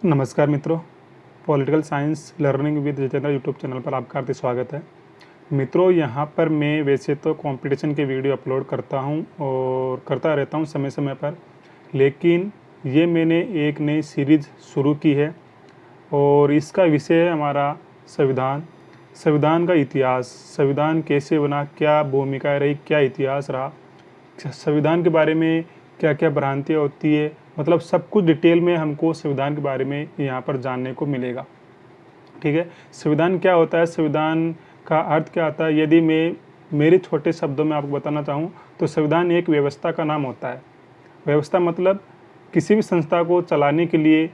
नमस्कार मित्रों, political science learning with Jitendra YouTube channel पर आपका हार्दिक स्वागत है। मित्रों, यहाँ पर मैं वैसे तो कंपटीशन के वीडियो अपलोड करता हूँ और करता रहता हूँ समय समय पर, लेकिन ये मैंने एक नई सीरीज़ शुरू की है और इसका विषय है हमारा संविधान। संविधान का इतिहास, संविधान कैसे बना, क्या भूमिका रही, क्या इतिहास रहा, संविधान के बारे में क्या क्या भ्रांतियाँ होती है, मतलब सब कुछ डिटेल में हमको संविधान के बारे में यहाँ पर जानने को मिलेगा। ठीक है, संविधान क्या होता है, संविधान का अर्थ क्या आता है। यदि मैं मेरे छोटे शब्दों में आपको बताना चाहूँ तो संविधान एक व्यवस्था का नाम होता है। व्यवस्था मतलब किसी भी संस्था को चलाने के लिए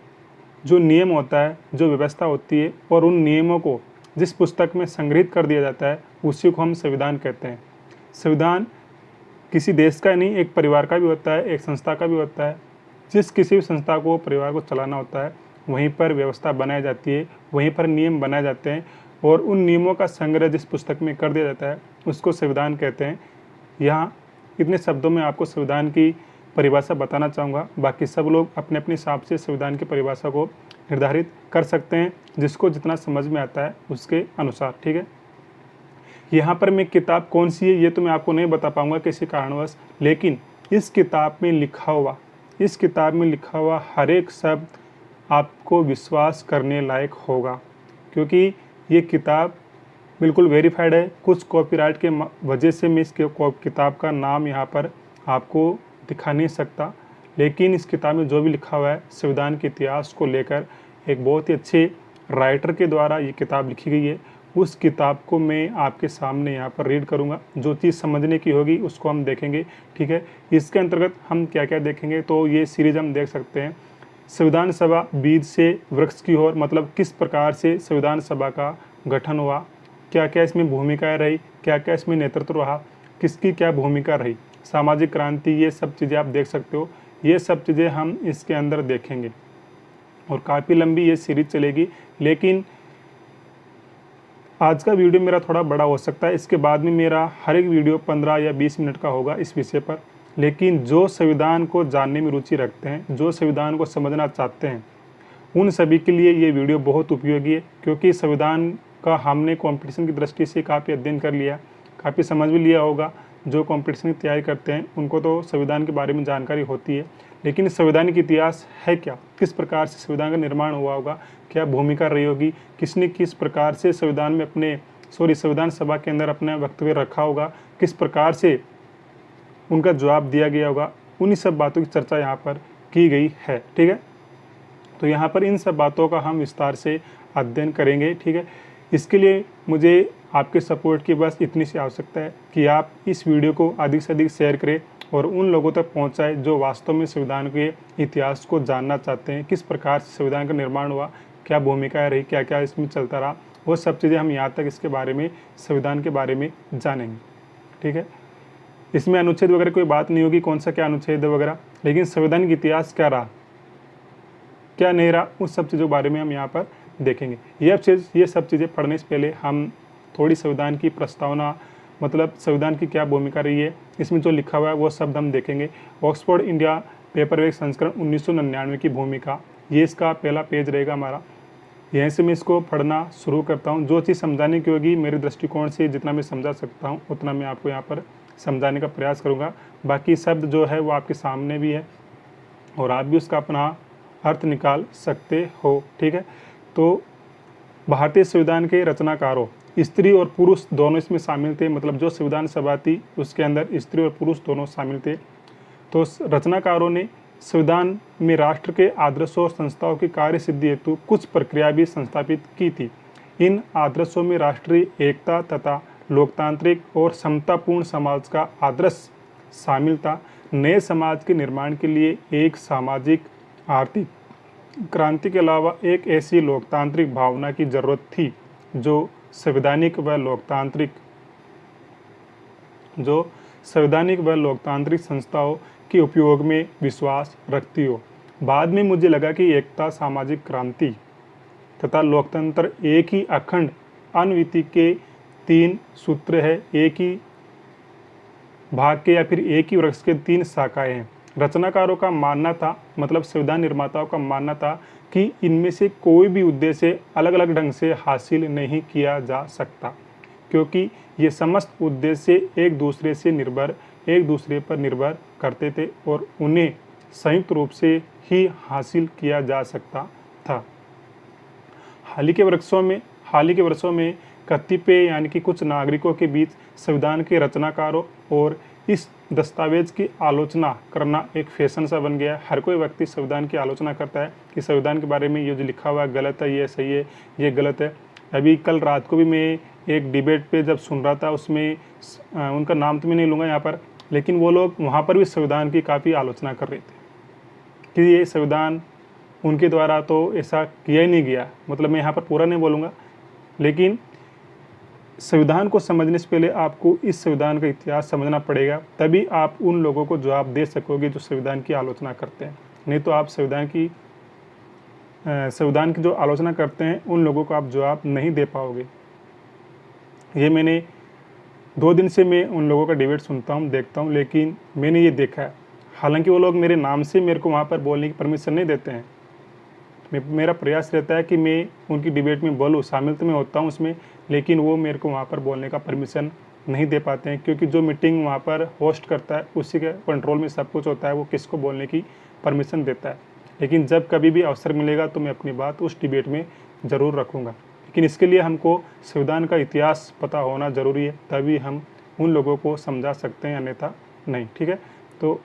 जो नियम होता है, जो व्यवस्था होती है, और उन नियमों को जिस पुस्तक में संग्रहित कर दिया जाता है उसी को हम संविधान कहते हैं। संविधान किसी देश का नहीं, एक परिवार का भी होता है, एक संस्था का भी होता है। जिस किसी भी संस्था को, परिवार को चलाना होता है, वहीं पर व्यवस्था बनाई जाती है, वहीं पर नियम बनाए जाते हैं और उन नियमों का संग्रह जिस पुस्तक में कर दिया जाता है उसको संविधान कहते हैं। यहाँ इतने शब्दों में आपको संविधान की परिभाषा बताना चाहूँगा। बाकी सब लोग अपने अपने हिसाब से संविधान की परिभाषा को निर्धारित कर सकते हैं, जिसको जितना समझ में आता है उसके अनुसार। ठीक है, यहाँ पर मैं किताब कौन सी है ये तो मैं आपको नहीं बता पाऊँगा किसी कारणवश, लेकिन इस किताब में लिखा हुआ हर एक शब्द आपको विश्वास करने लायक होगा, क्योंकि ये किताब बिल्कुल वेरीफाइड है। कुछ कॉपीराइट के वजह से मैं इस किताब का नाम यहाँ पर आपको दिखा नहीं सकता, लेकिन इस किताब में जो भी लिखा हुआ है संविधान के इतिहास को लेकर एक बहुत ही अच्छे राइटर के द्वारा ये किताब लिखी गई है। उस किताब को मैं आपके सामने यहाँ पर रीड करूँगा। जो चीज़ समझने की होगी उसको हम देखेंगे। ठीक है, इसके अंतर्गत हम क्या क्या देखेंगे, तो ये सीरीज हम देख सकते हैं। संविधान सभा बीज से वृक्ष की ओर, मतलब किस प्रकार से संविधान सभा का गठन हुआ, क्या क्या इसमें भूमिकाएं रही, क्या क्या इसमें नेतृत्व रहा, किसकी क्या भूमिका रही, सामाजिक क्रांति, ये सब चीज़ें आप देख सकते हो। ये सब चीज़ें हम इसके अंदर देखेंगे और काफ़ी लंबी ये सीरीज चलेगी, लेकिन आज का वीडियो मेरा थोड़ा बड़ा हो सकता है। इसके बाद में मेरा हर एक वीडियो 15 या 20 मिनट का होगा इस विषय पर। लेकिन जो संविधान को जानने में रुचि रखते हैं, जो संविधान को समझना चाहते हैं, उन सभी के लिए ये वीडियो बहुत उपयोगी है, क्योंकि संविधान का हमने कंपटीशन की दृष्टि से काफ़ी अध्ययन कर लिया, काफ़ी समझ भी लिया होगा। जो कंपटीशन की तैयारी करते हैं उनको तो संविधान के बारे में जानकारी होती है, लेकिन संविधान का इतिहास है क्या, किस प्रकार से संविधान का निर्माण हुआ होगा, क्या भूमिका रही होगी, किसने किस प्रकार से संविधान में संविधान सभा के अंदर अपना वक्तव्य रखा होगा, किस प्रकार से उनका जवाब दिया गया होगा, उन्हीं सब बातों की चर्चा यहाँ पर की गई है। ठीक है, तो यहाँ पर इन सब बातों का हम विस्तार से अध्ययन करेंगे। ठीक है, इसके लिए मुझे आपके सपोर्ट की बस इतनी सी आवश्यकता है कि आप इस वीडियो को अधिक से अधिक शेयर करें और उन लोगों तक पहुंचाएं जो वास्तव में संविधान के इतिहास को जानना चाहते हैं, किस प्रकार से संविधान का निर्माण हुआ, क्या भूमिका रही, क्या क्या इसमें चलता रहा, वो सब चीज़ें हम यहाँ तक इसके बारे में, संविधान के बारे में जानेंगे। ठीक है, इसमें अनुच्छेद वगैरह कोई बात नहीं होगी, कौन सा क्या अनुच्छेद वगैरह, लेकिन संविधान का इतिहास क्या रहा, क्या नहीं रहा, उस सब चीज़ों के बारे में हम यहाँ पर देखेंगे। ये सब चीज़ें पढ़ने से पहले हम थोड़ी संविधान की प्रस्तावना, मतलब संविधान की क्या भूमिका रही है, इसमें जो लिखा हुआ है वो शब्द हम देखेंगे। ऑक्सफोर्ड इंडिया पेपरवेक संस्करण 1999 की भूमिका, ये इसका पहला पेज रहेगा हमारा। यहीं से मैं इसको पढ़ना शुरू करता हूँ। जो चीज़ समझाने की होगी मेरे दृष्टिकोण से जितना मैं समझा सकता हूँ उतना मैं आपको यहाँ पर समझाने का प्रयास करूँगा। बाकी शब्द जो है वो आपके सामने भी है और आप भी उसका अपना अर्थ निकाल सकते हो। ठीक है, तो भारतीय संविधान के रचनाकारों, स्त्री और पुरुष दोनों इसमें शामिल थे, मतलब जो संविधान सभा थी उसके अंदर स्त्री और पुरुष दोनों शामिल थे। तो रचनाकारों ने संविधान में राष्ट्र के आदर्शों और संस्थाओं की कार्य सिद्धि हेतु कुछ प्रक्रिया भी संस्थापित की थी। इन आदर्शों में राष्ट्रीय एकता तथा लोकतांत्रिक और समतापूर्ण समाज का आदर्श शामिल था। नए समाज के निर्माण के लिए एक सामाजिक आर्थिक क्रांति के अलावा एक ऐसी लोकतांत्रिक भावना की जरूरत थी जो संवैधानिक व लोकतांत्रिक संस्थाओं के उपयोग में विश्वास रखती हो। बाद में मुझे लगा कि एकता, सामाजिक क्रांति तथा लोकतंत्र एक ही अखंड अनविति के तीन सूत्र है, एक ही भाग के या फिर एक ही वृक्ष के तीन शाखाएं हैं। रचनाकारों का मानना था, मतलब संविधान निर्माताओं का मानना था कि इनमें से कोई भी उद्देश्य अलग अलग ढंग से हासिल नहीं किया जा सकता, क्योंकि ये समस्त उद्देश्य एक दूसरे पर निर्भर करते थे और उन्हें संयुक्त रूप से ही हासिल किया जा सकता था। हाल ही के वर्षों में कतिपय यानी कि कुछ नागरिकों के बीच संविधान के रचनाकारों और इस दस्तावेज की आलोचना करना एक फैशन सा बन गया है। हर कोई व्यक्ति संविधान की आलोचना करता है कि संविधान के बारे में ये जो लिखा हुआ है गलत है, ये सही है, ये गलत है। अभी कल रात को भी मैं एक डिबेट पे जब सुन रहा था, उसमें उनका नाम तो मैं नहीं लूँगा यहाँ पर, लेकिन वो लोग वहाँ पर भी संविधान की काफ़ी आलोचना कर रहे थे कि ये संविधान उनके द्वारा तो ऐसा किया ही नहीं गया। मतलब मैं यहाँ पर पूरा नहीं बोलूँगा, लेकिन संविधान को समझने से पहले आपको इस संविधान का इतिहास समझना पड़ेगा, तभी आप उन लोगों को जवाब दे सकोगे जो संविधान की आलोचना करते हैं। नहीं तो आप संविधान की जो आलोचना करते हैं उन लोगों को आप जवाब नहीं दे पाओगे। ये मैंने 2 दिन से मैं उन लोगों का डिबेट सुनता हूँ, देखता हूँ, लेकिन मैंने ये देखा है, हालांकि वो लोग मेरे नाम से मेरे को वहाँ पर बोलने की परमिशन नहीं देते हैं। मेरा प्रयास रहता है कि मैं उनकी डिबेट में बोलूँ, शामिल तो मैं होता हूँ उसमें, लेकिन वो मेरे को वहाँ पर बोलने का परमिशन नहीं दे पाते हैं, क्योंकि जो मीटिंग वहाँ पर होस्ट करता है उसी के कंट्रोल में सब कुछ होता है, वो किसको बोलने की परमिशन देता है। लेकिन जब कभी भी अवसर मिलेगा तो मैं अपनी बात उस डिबेट में ज़रूर रखूँगा, लेकिन इसके लिए हमको संविधान का इतिहास पता होना ज़रूरी है, तभी हम उन लोगों को समझा सकते हैं, अन्यथा नहीं। ठीक है, तो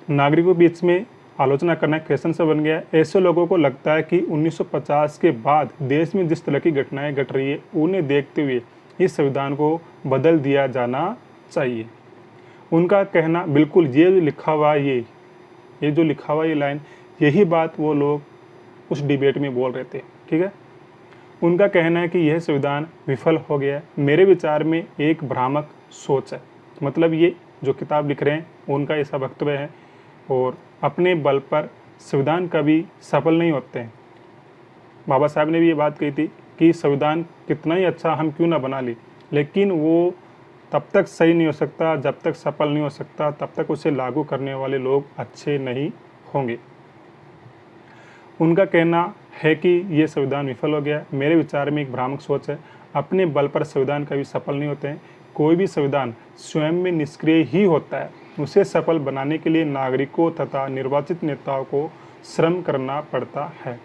नागरिकों के बीच में आलोचना करना एक फैशन से बन गया है। ऐसे लोगों को लगता है कि 1950 के बाद देश में जिस तरह की घटनाएं घट रही है उन्हें देखते हुए इस संविधान को बदल दिया जाना चाहिए। उनका कहना बिल्कुल ये जो लिखा हुआ ये लाइन, यही बात वो लोग उस डिबेट में बोल रहे थे। ठीक है, उनका कहना है कि यह संविधान विफल हो गया है। मेरे विचार में एक भ्रामक सोच है। मतलब ये जो किताब लिख रहे हैं उनका ऐसा वक्तव्य है, और अपने बल पर संविधान कभी सफल नहीं होते हैं। बाबा साहब ने भी ये बात कही थी कि संविधान कितना ही अच्छा हम क्यों ना बना ली, लेकिन वो तब तक सही नहीं हो सकता जब तक सफल नहीं हो सकता, तब तक उसे लागू करने वाले लोग अच्छे नहीं होंगे। उनका कहना है कि ये संविधान विफल हो गया। मेरे विचार में एक भ्रामक सोच है। अपने बल पर संविधान कभी सफल नहीं होते हैं। कोई भी संविधान स्वयं में निष्क्रिय ही होता है। उसे सफल बनाने के लिए नागरिकों तथा निर्वाचित नेताओं को श्रम करना पड़ता है।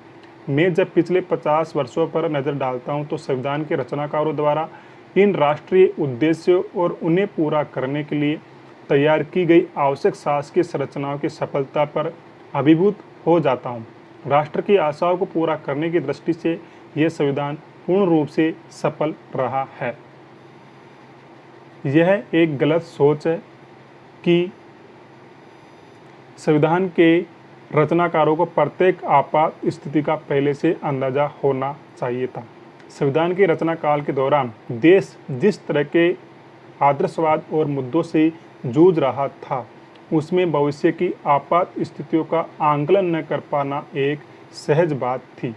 मैं जब पिछले 50 वर्षों पर नज़र डालता हूं, तो संविधान के रचनाकारों द्वारा इन राष्ट्रीय उद्देश्यों और उन्हें पूरा करने के लिए तैयार की गई आवश्यक शासकीय संरचनाओं की सफलता पर अभिभूत हो जाता हूं। राष्ट्र की आशाओं को पूरा करने की दृष्टि से यह संविधान पूर्ण रूप से सफल रहा है। यह एक गलत सोच है कि संविधान के रचनाकारों को प्रत्येक आपात स्थिति का पहले से अंदाजा होना चाहिए था। संविधान के रचना काल के दौरान देश जिस तरह के आदर्शवाद और मुद्दों से जूझ रहा था, उसमें भविष्य की आपात स्थितियों का आंकलन न कर पाना एक सहज बात थी।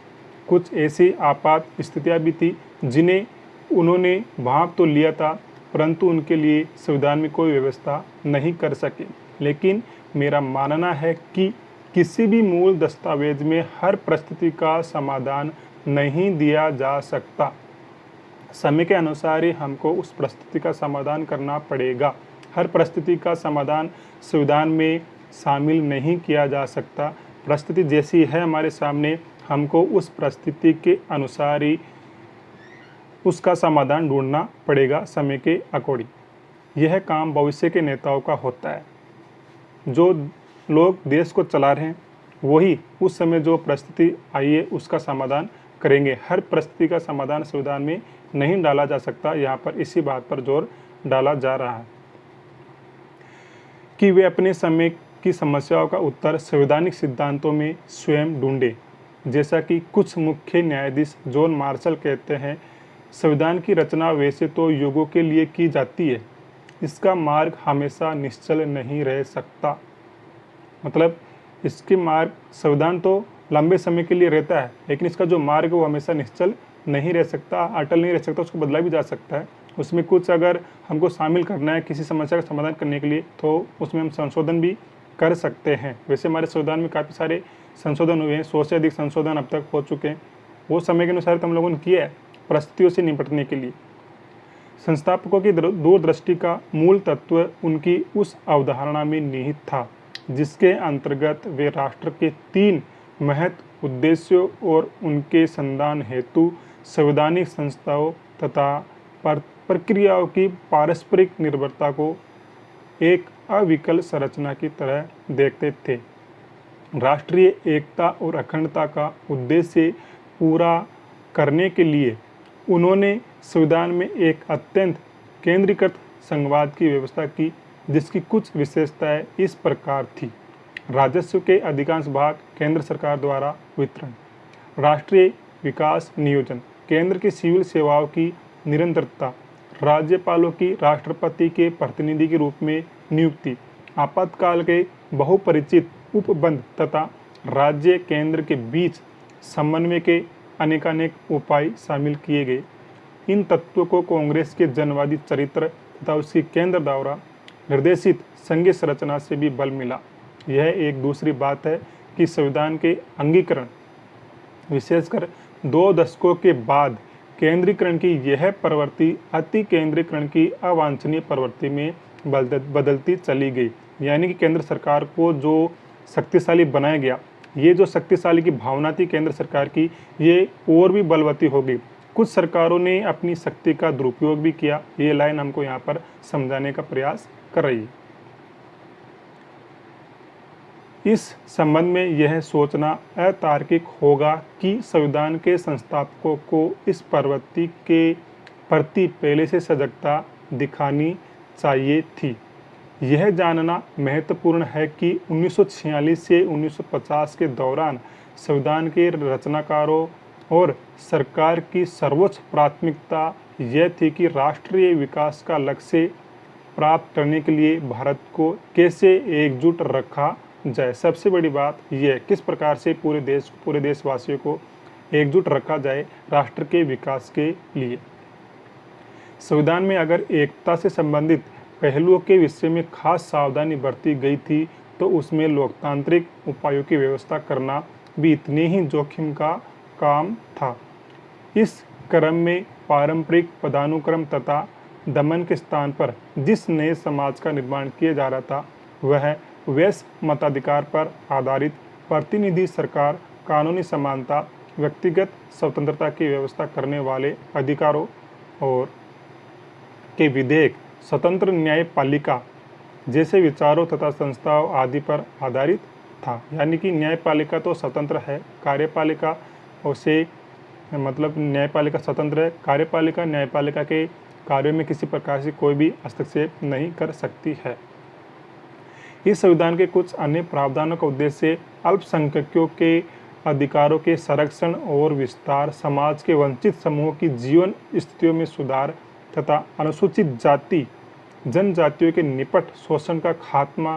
कुछ ऐसी आपात स्थितियां भी थी जिन्हें उन्होंने भांप तो लिया था, परंतु उनके लिए संविधान में कोई व्यवस्था नहीं कर सके। लेकिन मेरा मानना है कि किसी भी मूल दस्तावेज में हर परिस्थिति का समाधान नहीं दिया जा सकता। समय के अनुसार ही हमको उस परिस्थिति का समाधान करना पड़ेगा। हर परिस्थिति का समाधान संविधान में शामिल नहीं किया जा सकता। परिस्थिति जैसी है हमारे सामने, हमको उस परिस्थिति के अनुसार ही उसका समाधान ढूंढना पड़ेगा समय के अकॉर्डिंग। यह काम भविष्य के नेताओं का होता है। जो लोग देश को चला रहे हैं वही उस समय जो परिस्थिति आई है उसका समाधान करेंगे। हर परिस्थिति का समाधान संविधान में नहीं डाला जा सकता। यहाँ पर इसी बात पर जोर डाला जा रहा है कि वे अपने समय की समस्याओं का उत्तर संवैधानिक सिद्धांतों में स्वयं ढूंढे। जैसा कि कुछ मुख्य न्यायाधीश जॉन मार्शल कहते हैं, संविधान की रचना वैसे तो युगों के लिए की जाती है, इसका मार्ग हमेशा निश्चल नहीं रह सकता। मतलब इसके मार्ग, संविधान तो लंबे समय के लिए रहता है, लेकिन इसका जो मार्ग है वो हमेशा निश्चल नहीं रह सकता, अटल नहीं रह सकता, उसको बदला भी जा सकता है। उसमें कुछ अगर हमको शामिल करना है किसी समस्या का समाधान करने के लिए, तो उसमें हम संशोधन भी कर सकते हैं। वैसे हमारे संविधान में काफ़ी सारे संशोधन हुए हैं, 100 से अधिक संशोधन अब तक हो चुके हैं। वो समय के अनुसार तो हम लोगों ने किया है परिस्थितियों से निपटने के लिए। संस्थापकों की दूरदृष्टि का मूल तत्व उनकी उस अवधारणा में निहित था जिसके अंतर्गत वे राष्ट्र के 3 महत्वपूर्ण उद्देश्यों और उनके संधान हेतु संवैधानिक संस्थाओं तथा प्रक्रियाओं की पारस्परिक निर्भरता को एक अविकल संरचना की तरह देखते थे। राष्ट्रीय एकता और अखंडता का उद्देश्य पूरा करने के लिए उन्होंने संविधान में एक अत्यंत केंद्रीकृत संघवाद की व्यवस्था की, जिसकी कुछ विशेषताएं इस प्रकार थी। राजस्व के अधिकांश भाग केंद्र सरकार द्वारा वितरण, राष्ट्रीय विकास नियोजन, केंद्र की सिविल सेवाओं की निरंतरता, राज्यपालों की राष्ट्रपति के प्रतिनिधि के रूप में नियुक्ति, आपातकाल के बहुपरिचित उपबंध तथा राज्य केंद्र के बीच समन्वय के अनेकानेक उपाय शामिल किए गए। इन तत्वों को कांग्रेस के जनवादी चरित्र तथा उसकी केंद्र द्वारा निर्देशित संघीय संरचना से भी बल मिला। यह एक दूसरी बात है कि संविधान के अंगीकरण, विशेषकर 2 दशकों के बाद केंद्रीकरण की यह प्रवृत्ति अति केंद्रीकरण की अवांछनीय प्रवृत्ति में बदलती चली गई। यानी कि केंद्र सरकार को जो शक्तिशाली बनाया गया, ये जो शक्तिशाली की भावना थी केंद्र सरकार की, ये और भी बलवती हो गई। कुछ सरकारों ने अपनी शक्ति का दुरुपयोग भी किया। ये लाइन हमको यहाँ पर समझाने का प्रयास कर रही है। इस संबंध में यह सोचना अतार्किक होगा कि संविधान के संस्थापकों को इस प्रवृत्ति के प्रति पहले से सजगता दिखानी चाहिए थी। यह जानना महत्वपूर्ण है कि 1946 से 1950 के दौरान संविधान के रचनाकारों और सरकार की सर्वोच्च प्राथमिकता यह थी कि राष्ट्रीय विकास का लक्ष्य प्राप्त करने के लिए भारत को कैसे एकजुट रखा जाए। सबसे बड़ी बात यह किस प्रकार से पूरे देशवासियों को एकजुट रखा जाए राष्ट्र के विकास के लिए। संविधान में अगर एकता से संबंधित पहलुओं के विषय में खास सावधानी बरती गई थी, तो उसमें लोकतांत्रिक उपायों की व्यवस्था करना भी इतने ही जोखिम का काम था। इस क्रम में पारंपरिक पदानुक्रम तथा दमन के स्थान पर जिस नए समाज का निर्माण किया जा रहा था, वह वैश्य मताधिकार पर आधारित प्रतिनिधि सरकार, कानूनी समानता, व्यक्तिगत स्वतंत्रता की व्यवस्था करने वाले अधिकारों और के विधेयक, स्वतंत्र न्यायपालिका जैसे विचारों तथा संस्थाओं आदि पर आधारित था। यानी कि न्यायपालिका तो स्वतंत्र है, कार्यपालिका उसे मतलब न्यायपालिका स्वतंत्र है, कार्यपालिका न्यायपालिका के कार्यों में किसी प्रकार से कोई भी हस्तक्षेप नहीं कर सकती है। इस संविधान के कुछ अन्य प्रावधानों का उद्देश्य अल्पसंख्यकों के अधिकारों के संरक्षण और विस्तार, समाज के वंचित समूहों की जीवन स्थितियों में सुधार तथा अनुसूचित जाति जनजातियों के निपट शोषण का खात्मा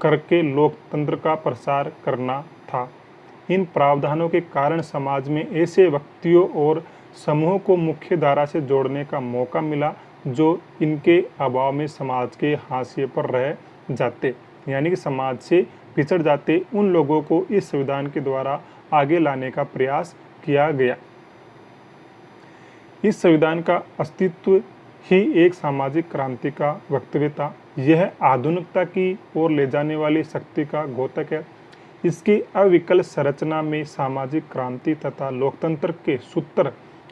करके लोकतंत्र का प्रसार करना था। इन प्रावधानों के कारण समाज में ऐसे व्यक्तियों और समूहों को मुख्य धारा से जोड़ने का मौका मिला जो इनके अभाव में समाज के हाशिए पर रह जाते, यानी कि समाज से पिछड़ जाते उन लोगों को इस संविधान के द्वारा आगे लाने का प्रयास किया गया। इस संविधान का अस्तित्व ही एक सामाजिक क्रांति का वक्तव्य था। यह आधुनिकता की ओर ले जाने वाली शक्ति का द्योतक है। इसकी अविकल संरचना में सामाजिक क्रांति तथा लोकतंत्र के सूत्र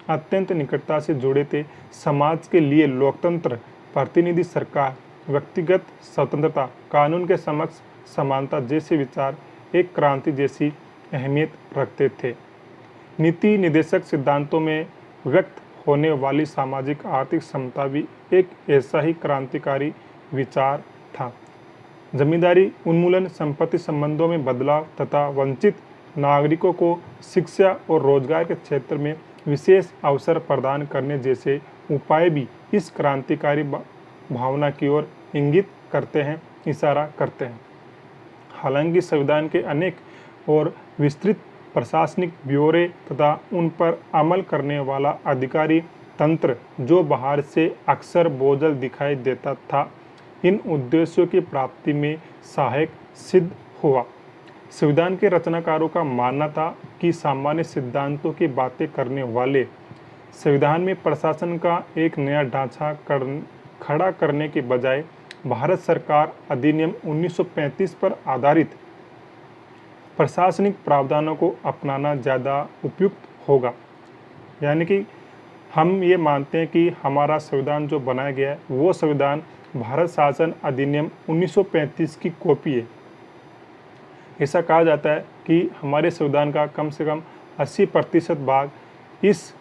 अत्यंत निकटता से जुड़े थे। समाज के लिए लोकतंत्र, प्रतिनिधि सरकार, व्यक्तिगत स्वतंत्रता, कानून के समक्ष समानता जैसे विचार एक क्रांति जैसी अहमियत रखते थे। नीति निर्देशक सिद्धांतों में व्यक्त होने वाली सामाजिक आर्थिक समता भी एक ऐसा ही क्रांतिकारी विचार था। जमींदारी उन्मूलन, संपत्ति संबंधों में बदलाव तथा वंचित नागरिकों को शिक्षा और रोजगार के क्षेत्र में विशेष अवसर प्रदान करने जैसे उपाय भी इस क्रांतिकारी भावना की ओर इंगित करते हैं, इशारा करते हैं। हालांकि संविधान के अनेक और विस्तृत प्रशासनिक ब्यौरे तथा उन पर अमल करने वाला अधिकारी तंत्र जो बाहर से अक्सर बोझल दिखाई देता था, इन उद्देश्यों की प्राप्ति में सहायक सिद्ध हुआ। संविधान के रचनाकारों का मानना था कि सामान्य सिद्धांतों की बातें करने वाले संविधान में प्रशासन का एक नया ढांचा खड़ा करने के बजाय भारत सरकार अधिनियम 1935 पर आधारित प्रशासनिक प्रावधानों को अपनाना ज़्यादा उपयुक्त होगा। यानी कि हम ये मानते हैं कि हमारा संविधान जो बनाया गया है वो संविधान भारत शासन अधिनियम 1935 की कॉपी है। ऐसा कहा जाता है कि हमारे संविधान का कम से कम 80% भाग इस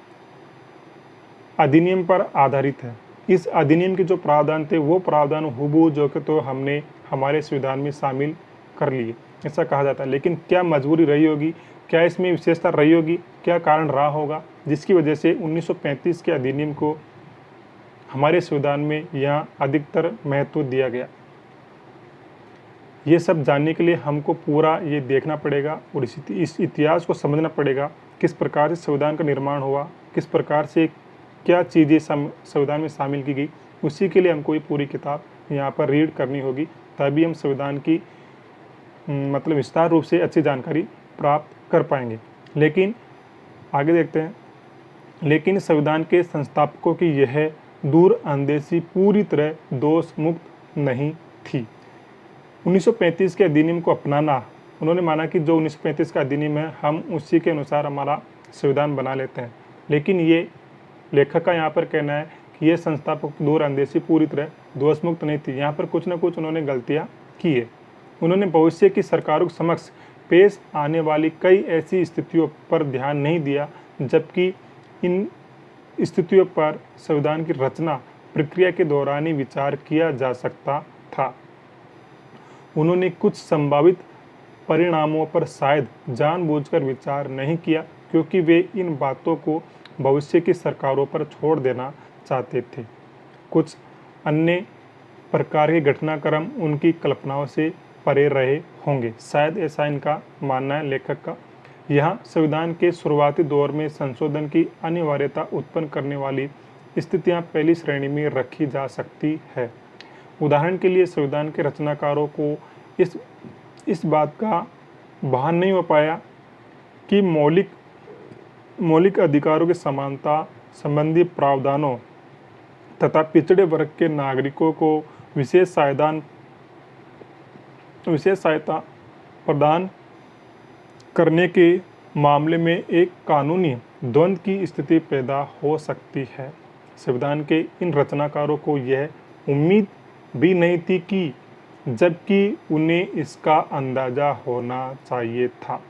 अधिनियम पर आधारित है। इस अधिनियम के जो प्रावधान थे वो प्रावधान हुबहू जो कि तो हमने हमारे संविधान में शामिल कर लिए, ऐसा कहा जाता है। लेकिन क्या मजबूरी रही होगी, क्या इसमें विशेषता रही होगी, क्या कारण रहा होगा जिसकी वजह से 1935 के अधिनियम को हमारे संविधान में यहाँ अधिकतर महत्व दिया गया। ये सब जानने के लिए हमको पूरा ये देखना पड़ेगा और इस इतिहास को समझना पड़ेगा, किस प्रकार से संविधान का निर्माण हुआ, किस प्रकार से क्या चीज़ें संविधान में शामिल की गई। उसी के लिए हमको ये पूरी किताब यहाँ पर रीड करनी होगी, तभी हम संविधान की मतलब विस्तार रूप से अच्छी जानकारी प्राप्त कर पाएंगे। लेकिन आगे देखते हैं। लेकिन संविधान के संस्थापकों की यह दूरअंदेशी पूरी तरह दोष मुक्त नहीं थी। 1935 के अधिनियम को अपनाना, उन्होंने माना कि जो 1935 का अधिनियम है हम उसी के अनुसार हमारा संविधान बना लेते हैं। लेकिन ये लेखक का यहाँ पर कहना है कि ये संस्थापक दूरअंदेशी पूरी तरह दोष मुक्त नहीं थी। यहाँ पर कुछ न कुछ उन्होंने गलतियाँ की है। उन्होंने भविष्य की सरकारों के समक्ष पेश आने वाली कई ऐसी स्थितियों पर ध्यान नहीं दिया जबकि इन स्थितियों पर संविधान की रचना प्रक्रिया के दौरान ही विचार किया जा सकता था। उन्होंने कुछ संभावित परिणामों पर शायद जानबूझकर विचार नहीं किया क्योंकि वे इन बातों को भविष्य की सरकारों पर छोड़ देना चाहते थे। कुछ अन्य प्रकार के घटनाक्रम उनकी कल्पनाओं से परे रहे होंगे, शायद ऐसा इनका मानना है लेखक का। यहाँ संविधान के शुरुआती दौर में संशोधन की अनिवार्यता उत्पन्न करने वाली स्थितियाँ पहली श्रेणी में रखी जा सकती है। उदाहरण के लिए संविधान के रचनाकारों को इस बात का भान नहीं हो पाया कि मौलिक अधिकारों की समानता संबंधी प्रावधानों तथा पिछड़े वर्ग के नागरिकों को विशेष सहायता प्रदान करने के मामले में एक कानूनी द्वंद्व की स्थिति पैदा हो सकती है। संविधान के इन रचनाकारों को यह उम्मीद भी नहीं थी कि जबकि उन्हें इसका अंदाजा होना चाहिए था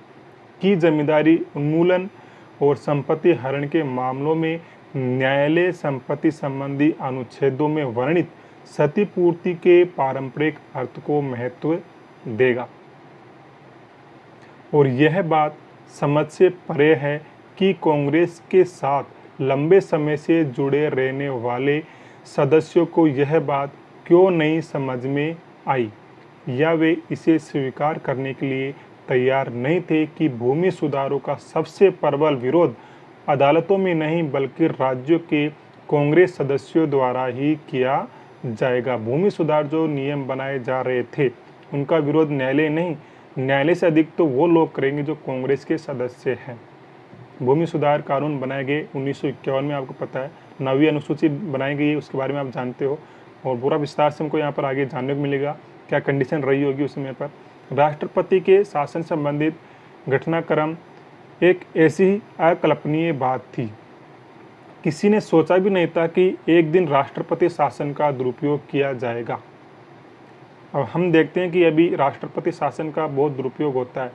कि जमींदारी उन्मूलन और संपत्ति हरण के मामलों में न्यायालय संपत्ति संबंधी अनुच्छेदों में वर्णित क्षतिपूर्ति के पारंपरिक अर्थ को महत्व देगा। और यह बात समझ से परे है कि कांग्रेस के साथ लंबे समय से जुड़े रहने वाले सदस्यों को यह बात क्यों नहीं समझ में आई या वे इसे स्वीकार करने के लिए तैयार नहीं थे कि भूमि सुधारों का सबसे प्रबल विरोध अदालतों में नहीं बल्कि राज्यों के कांग्रेस सदस्यों द्वारा ही किया जाएगा। भूमि सुधार जो नियम बनाए जा रहे थे उनका विरोध न्यायालय नहीं, न्यायालय से अधिक तो वो लोग करेंगे जो कांग्रेस के सदस्य हैं। भूमि सुधार कानून बनाए गए 1951 में, आपको पता है 9वीं अनुसूची बनाई गई है, उसके बारे में आप जानते हो और पूरा विस्तार से हमको यहाँ पर आगे जानने को मिलेगा क्या कंडीशन रही होगी उस समय पर। राष्ट्रपति के शासन संबंधित घटनाक्रम एक ऐसी ही अकल्पनीय बात थी। किसी ने सोचा भी नहीं था कि एक दिन राष्ट्रपति शासन का दुरुपयोग किया जाएगा। अब हम देखते हैं कि अभी राष्ट्रपति शासन का बहुत दुरुपयोग होता है।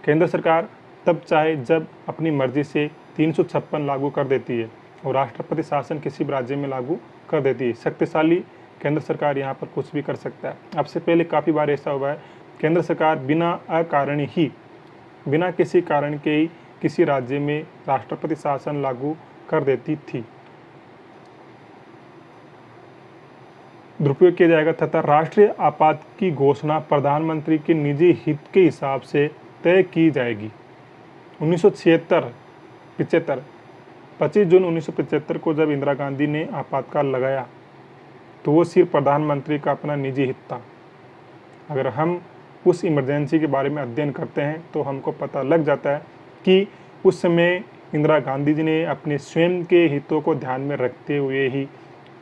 केंद्र सरकार तब चाहे जब अपनी मर्जी से 356 लागू कर देती है और राष्ट्रपति शासन किसी भी राज्य में लागू कर देती है। शक्तिशाली केंद्र सरकार यहाँ पर कुछ भी कर सकता है। अब से पहले काफ़ी बार ऐसा हुआ है, केंद्र सरकार बिना किसी कारण के ही किसी राज्य में राष्ट्रपति शासन लागू कर देती थी। दुरुपयोग किया जाएगा तथा राष्ट्रीय आपात की घोषणा प्रधानमंत्री के निजी हित के हिसाब से तय की जाएगी। 1975 25 जून 1975 को जब इंदिरा गांधी ने आपातकाल लगाया तो वो सिर्फ प्रधानमंत्री का अपना निजी हित था। अगर हम उस इमरजेंसी के बारे में अध्ययन करते हैं तो हमको पता लग जाता है कि उस समय इंदिरा गांधी जी ने अपने स्वयं के हितों को ध्यान में रखते हुए ही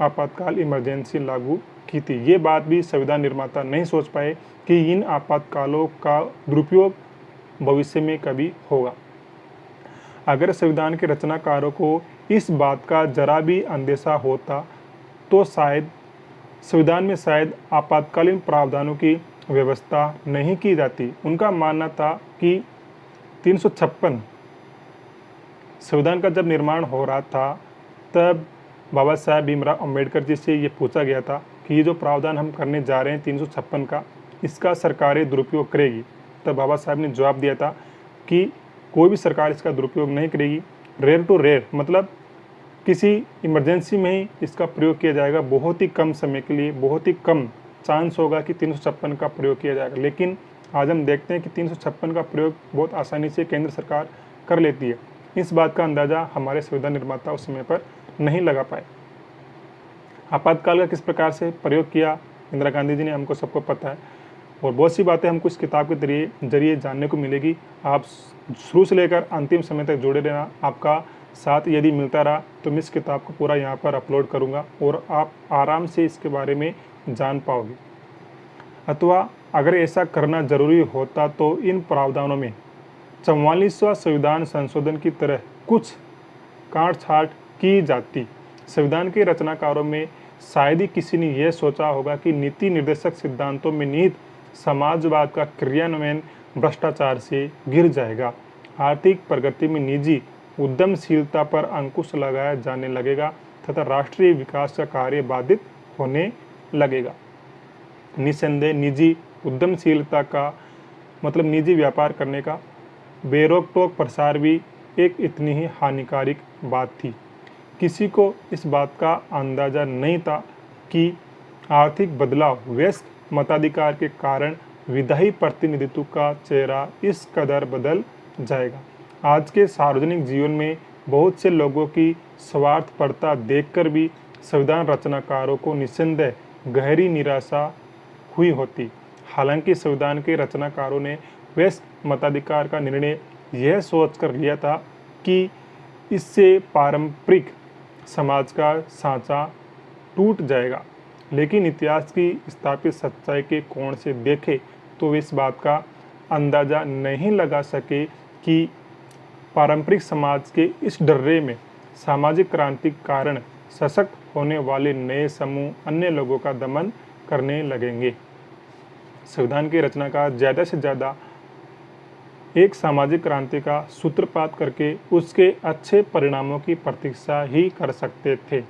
आपातकाल इमरजेंसी लागू की थी। ये बात भी संविधान निर्माता नहीं सोच पाए कि इन आपातकालों का दुरुपयोग भविष्य में कभी होगा। अगर संविधान के रचनाकारों को इस बात का जरा भी अंदेशा होता तो संविधान में शायद आपातकालीन प्रावधानों की व्यवस्था नहीं की जाती। उनका मानना था कि 356 संविधान का जब निर्माण हो रहा था तब बाबा साहब भीमराव अंबेडकर जी से ये पूछा गया था कि ये जो प्रावधान हम करने जा रहे हैं 356 का, इसका सरकारें दुरुपयोग करेगी। तब बाबा साहब ने जवाब दिया था कि कोई भी सरकार इसका दुरुपयोग नहीं करेगी। रेयर टू रेयर मतलब किसी इमरजेंसी में ही इसका प्रयोग किया जाएगा, बहुत ही कम समय के लिए, बहुत ही कम चांस होगा कि 356 का प्रयोग किया जाएगा। लेकिन आज हम देखते हैं कि 356 का प्रयोग बहुत आसानी से केंद्र सरकार कर लेती है। इस बात का अंदाज़ा हमारे संविधान निर्माता उस समय पर नहीं लगा पाए। आपातकाल का किस प्रकार से प्रयोग किया इंदिरा गांधी जी ने, हमको सबको पता है और बहुत सी बातें हमको इस किताब के जरिए जानने को मिलेगी। आप शुरू से लेकर अंतिम समय तक जुड़े रहना। आपका साथ यदि मिलता रहा तो मैं इस किताब को पूरा यहाँ पर अपलोड करूँगा और आप आराम से इसके बारे में जान पाओगे। अथवा अगर ऐसा करना जरूरी होता तो इन प्रावधानों में 44वां संविधान संशोधन की तरह कुछ काट-छाँट की जाती। संविधान के रचनाकारों में शायद ही किसी ने यह सोचा होगा कि नीति निर्देशक सिद्धांतों में निहित समाजवाद का क्रियान्वयन भ्रष्टाचार से गिर जाएगा। आर्थिक प्रगति में निजी उद्यमशीलता पर अंकुश लगाया जाने लगेगा तथा राष्ट्रीय विकास का कार्य बाधित होने लगेगा। निस्संदेह निजी उद्यमशीलता का मतलब निजी व्यापार करने का बेरोक-टोक प्रसार भी एक इतनी ही हानिकारक बात थी। किसी को इस बात का अंदाज़ा नहीं था कि आर्थिक बदलाव वयस्क मताधिकार के कारण विधायी प्रतिनिधित्व का चेहरा इस कदर बदल जाएगा। आज के सार्वजनिक जीवन में बहुत से लोगों की स्वार्थपरता देखकर भी संविधान रचनाकारों को निस्संदेह गहरी निराशा हुई होती। हालांकि संविधान के रचनाकारों ने वयस्क मताधिकार का निर्णय यह सोचकर लिया था कि इससे पारंपरिक समाज का सांचा टूट जाएगा। लेकिन इतिहास की स्थापित सच्चाई के कोण से देखें तो वे इस बात का अंदाज़ा नहीं लगा सके कि पारंपरिक समाज के इस डर्रे में सामाजिक क्रांति के कारण सशक्त होने वाले नए समूह अन्य लोगों का दमन करने लगेंगे। संविधान के रचनाकार ज़्यादा से ज़्यादा एक सामाजिक क्रांति का सूत्रपात करके उसके अच्छे परिणामों की प्रतीक्षा ही कर सकते थे।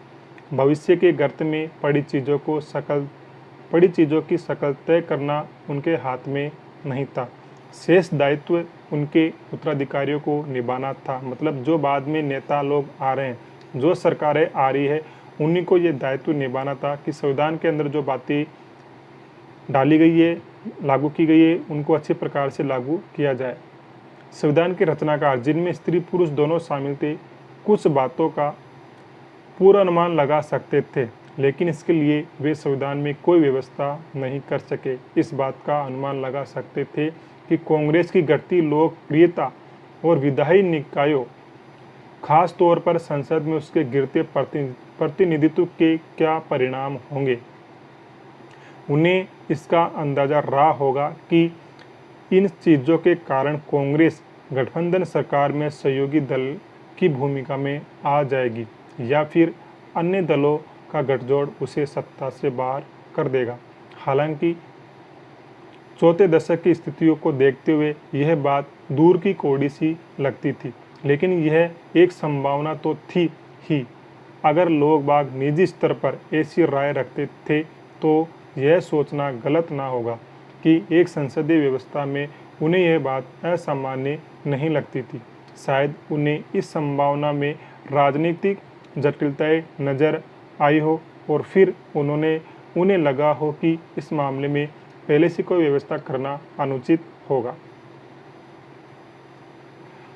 भविष्य के गर्त में पड़ी चीज़ों की शकल तय करना उनके हाथ में नहीं था। शेष दायित्व उनके उत्तराधिकारियों को निभाना था। मतलब जो बाद में नेता लोग आ रहे हैं, जो सरकारें आ रही है, उन्हीं को ये दायित्व निभाना था कि संविधान के अंदर जो बातें डाली गई है, लागू की गई है, उनको अच्छे प्रकार से लागू किया जाए। संविधान के रचनाकार जिनमें स्त्री पुरुष दोनों शामिल थे कुछ बातों का पूर्वानुमान लगा सकते थे, लेकिन इसके लिए वे संविधान में कोई व्यवस्था नहीं कर सके। इस बात का अनुमान लगा सकते थे कि कांग्रेस की घटती लोकप्रियता और विधायी निकायों खास तौर पर संसद में उसके गिरते प्रतिनिधित्व के क्या परिणाम होंगे। उन्हें इसका अंदाज़ा रहा होगा कि इन चीज़ों के कारण कांग्रेस गठबंधन सरकार में सहयोगी दल की भूमिका में आ जाएगी या फिर अन्य दलों का गठजोड़ उसे सत्ता से बाहर कर देगा। हालांकि चौथे दशक की स्थितियों को देखते हुए यह बात दूर की कौड़ी सी लगती थी, लेकिन यह एक संभावना तो थी ही। अगर लोग बाग निजी स्तर पर ऐसी राय रखते थे तो यह सोचना गलत ना होगा कि एक संसदीय व्यवस्था में उन्हें यह बात असामान्य नहीं लगती थी। शायद उन्हें इस संभावना में राजनीतिक जटिलताएं नज़र आई हो और फिर उन्हें लगा हो कि इस मामले में पहले से कोई व्यवस्था करना अनुचित होगा।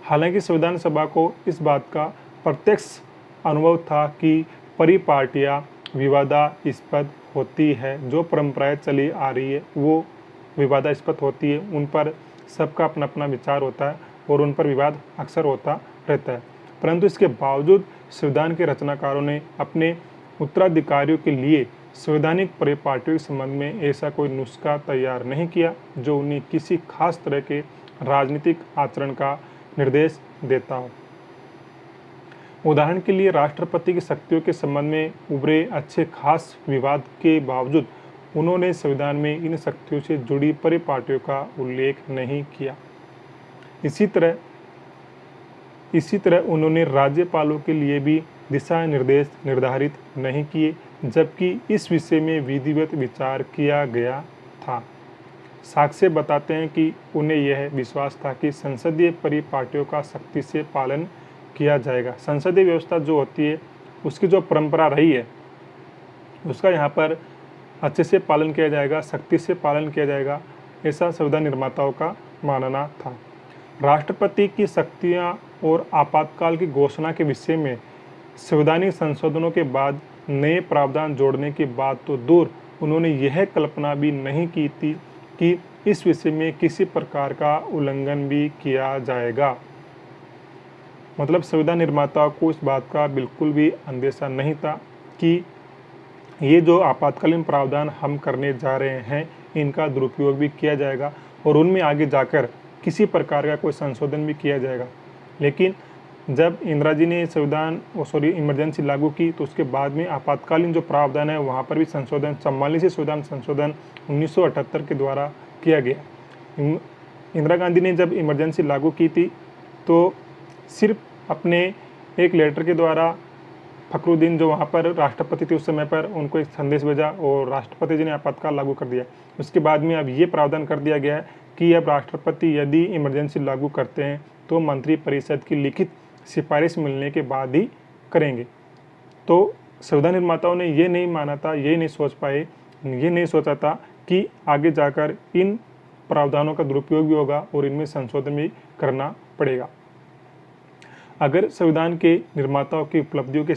हालांकि संविधान सभा को इस बात का प्रत्यक्ष अनुभव था कि परिपाटियाँ विवादास्पद होती है, जो परंपराएं चली आ रही है वो विवादास्पद होती है, उन पर सबका अपना अपना विचार होता है और उन पर विवाद अक्सर होता रहता है। परंतु इसके बावजूद संविधान के रचनाकारों ने अपने उत्तराधिकारियों के लिए संवैधानिक परिपाटियों के संबंध में ऐसा कोई नुस्खा तैयार नहीं किया जो उन्हें किसी खास तरह के राजनीतिक आचरण का निर्देश देता हो। उदाहरण के लिए राष्ट्रपति की शक्तियों के संबंध में उभरे अच्छे खास विवाद के बावजूद उन्होंने संविधान में इन शक्तियों से जुड़ी परिपाटियों का उल्लेख नहीं किया। इसी तरह उन्होंने राज्यपालों के लिए भी दिशा निर्देश निर्धारित नहीं किए, जबकि इस विषय में विधिवत विचार किया गया था। साक्ष्य बताते हैं कि उन्हें यह विश्वास था कि संसदीय परिपाटियों का सख्ती से पालन किया जाएगा। संसदीय व्यवस्था जो होती है उसकी जो परंपरा रही है उसका यहाँ पर अच्छे से पालन किया जाएगा, सख्ती से पालन किया जाएगा, ऐसा संविधान निर्माताओं का मानना था। राष्ट्रपति की शक्तियाँ और आपातकाल की घोषणा के विषय में संवैधानिक संशोधनों के बाद नए प्रावधान जोड़ने की बात तो दूर, उन्होंने यह कल्पना भी नहीं की थी कि इस विषय में किसी प्रकार का उल्लंघन भी किया जाएगा। मतलब संविधान निर्माताओं को इस बात का बिल्कुल भी अंदेशा नहीं था कि ये जो आपातकालीन प्रावधान हम करने जा रहे हैं इनका दुरुपयोग भी किया जाएगा और उनमें आगे जाकर किसी प्रकार का कोई संशोधन भी किया जाएगा। लेकिन जब इंदिरा जी ने इमरजेंसी लागू की तो उसके बाद में आपातकालीन जो प्रावधान है वहाँ पर भी संशोधन, 44 संविधान संशोधन 1978 के द्वारा किया गया। इंदिरा गांधी ने जब इमरजेंसी लागू की थी तो सिर्फ अपने एक लेटर के द्वारा फखरुद्दीन जो वहाँ पर राष्ट्रपति थे उस समय पर उनको एक संदेश भेजा और राष्ट्रपति जी ने आपातकाल लागू कर दिया। उसके बाद में अब ये प्रावधान कर दिया गया है कि अब राष्ट्रपति यदि इमरजेंसी लागू करते हैं तो मंत्री परिषद की लिखित सिफारिश मिलने के बाद ही करेंगे। तो संविधान निर्माताओं ने ये नहीं माना था, ये नहीं सोचा था कि आगे जाकर इन प्रावधानों का दुरुपयोग भी होगा और इनमें संशोधन भी करना पड़ेगा। अगर संविधान के निर्माताओं की उपलब्धियों के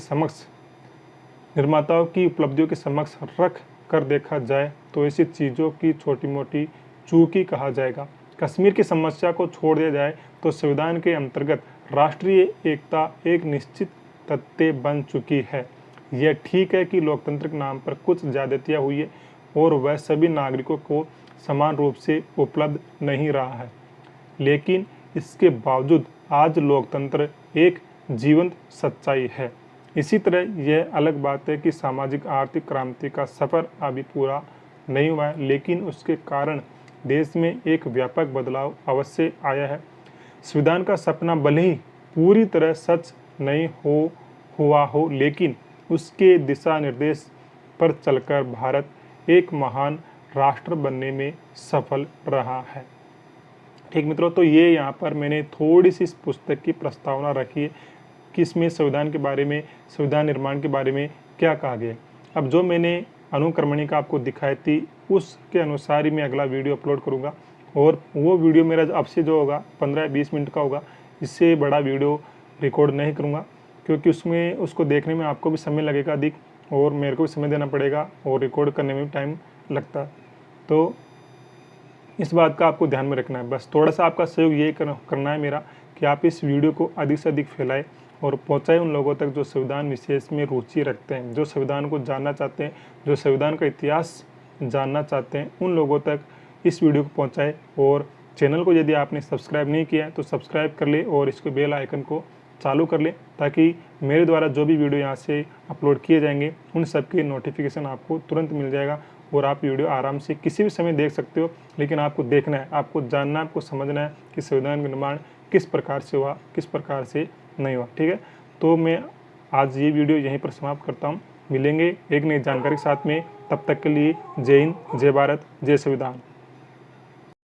समक्ष रख कर देखा जाए तो ऐसी चीज़ों की छोटी मोटी चूक ही कहा जाएगा। कश्मीर की समस्या को छोड़ दिया जाए तो संविधान के अंतर्गत राष्ट्रीय एकता एक निश्चित तथ्य बन चुकी है। यह ठीक है कि लोकतंत्र के नाम पर कुछ ज्यादतियाँ हुई है और वह सभी नागरिकों को समान रूप से उपलब्ध नहीं रहा है, लेकिन इसके बावजूद आज लोकतंत्र एक जीवंत सच्चाई है। इसी तरह यह अलग बात है कि सामाजिक आर्थिक क्रांति का सफ़र अभी पूरा नहीं हुआ है, लेकिन उसके कारण देश में एक व्यापक बदलाव अवश्य आया है। संविधान का सपना भले ही पूरी तरह सच नहीं हुआ हो, लेकिन उसके दिशा निर्देश पर चलकर भारत एक महान राष्ट्र बनने में सफल रहा है। ठीक मित्रों, तो ये यहाँ पर मैंने थोड़ी सी इस पुस्तक की प्रस्तावना रखी है कि इसमें संविधान के बारे में, संविधान निर्माण के बारे में क्या कहा गया। अब जो मैंने अनुक्रमणिका आपको दिखाई थी उसके अनुसार ही मैं अगला वीडियो अपलोड करूँगा और वो वीडियो मेरा अब से जो होगा 15-20 मिनट का होगा। इससे बड़ा वीडियो रिकॉर्ड नहीं करूँगा क्योंकि उसमें उसको देखने में आपको भी समय लगेगा अधिक और मेरे को भी समय देना पड़ेगा और रिकॉर्ड करने में भी टाइम लगता है। तो इस बात का आपको ध्यान में रखना है। बस थोड़ा सा आपका सहयोग ये करना है मेरा कि आप इस वीडियो को अधिक से अधिक फैलाएं और पहुंचाएं उन लोगों तक जो संविधान विशेष में रुचि रखते हैं, जो संविधान को जानना चाहते हैं, जो संविधान का इतिहास जानना चाहते हैं, उन लोगों तक इस वीडियो को पहुंचाएं। और चैनल को यदि आपने सब्सक्राइब नहीं किया है तो सब्सक्राइब कर ले और इसके बेल आइकन को चालू कर ले ताकि मेरे द्वारा जो भी वीडियो यहाँ से अपलोड किए जाएंगे उन सब के नोटिफिकेशन आपको तुरंत मिल जाएगा और आप वीडियो आराम से किसी भी समय देख सकते हो। लेकिन आपको देखना है, आपको जानना है, आपको समझना है कि संविधान का निर्माण किस प्रकार से हुआ, किस प्रकार से नहीं हुआ। ठीक है, तो मैं आज ये वीडियो यहीं पर समाप्त करता हूँ। मिलेंगे एक नई जानकारी के साथ में, तब तक के लिए जय हिंद, जय भारत, जय संविधान।